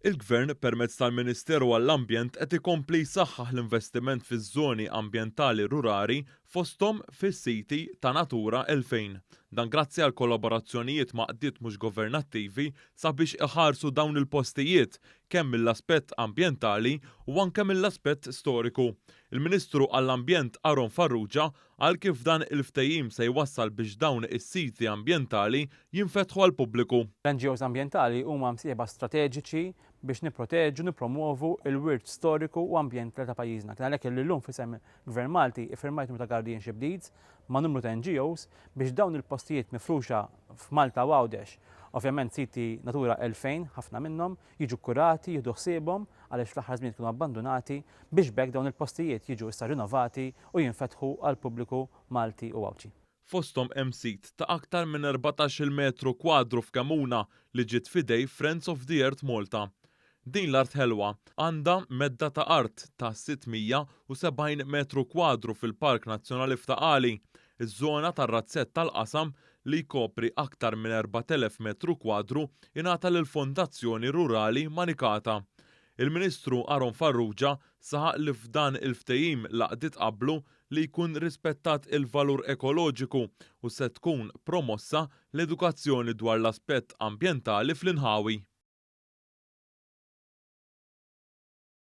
Il-Gvern permezz tal-Ministeru għall-Ambjent qed ikompli jsaħħaħ l-investiment fiż-żoni ambjentali rurali fosthom fis-siti ta' Natura 2000. Dan grazzi għal kollaborazzjonijiet ma' qdiet mhux governattivi sabiex iħarsu dawn il-postijiet kemm mill-aspett ambjentali u anke mill-aspett storiku. Il-Ministru għall-Ambjent Aron Farrugia għal kif dan il-ftehim se jwassal biex dawn is-siti ambjentali jinfetħu għall pubbliku. L-NGOs ambjentali huma msieba strateġiċi biex nipproteġu, nippromuovu il-wirt storiku u ambjentali ta' pajjiżna. Kien għalhekk illum fisem Gvern Malti iffirmajt ta' Guardianship Deeds ma' numru ta' NGOs biex dawn il-postijiet mifruxa f'Malta u Għawdex, ovvjament siti Natura 2000 ħafna minnhom jiġu kurati, jieħdu ħsiebhom għaliex fl-aħħar żmien kienu abbandonati biex bekk dawn il-postijiet jiġu issa rinnovati u jinfetħu għall pubbliku Malti u Għawċi. Fosthom hemm sit ta' aktar minn 14,000 metru kwadru f'Kamuna li ġiet fidej Friends of the Earth Malta. Din l-art ħelwa għandha medda ta' art ta' 670 metru kwadru fil-Park Nazzjonali Ftaqali, iż-żona tar-razzett tal-qasam li jkopri aktar minn 4,000 metru kwadru ingħata lill-Fondazzjoni Rurali Manikata. Il-Ministru Aron Farrugia saħaq li f'dan il-ftehim laqdiet qablu li jkun rispettat il-valur ekoloġiku u se tkun promossa l-edukazzjoni dwar l-aspett ambjentali fl-inħawi.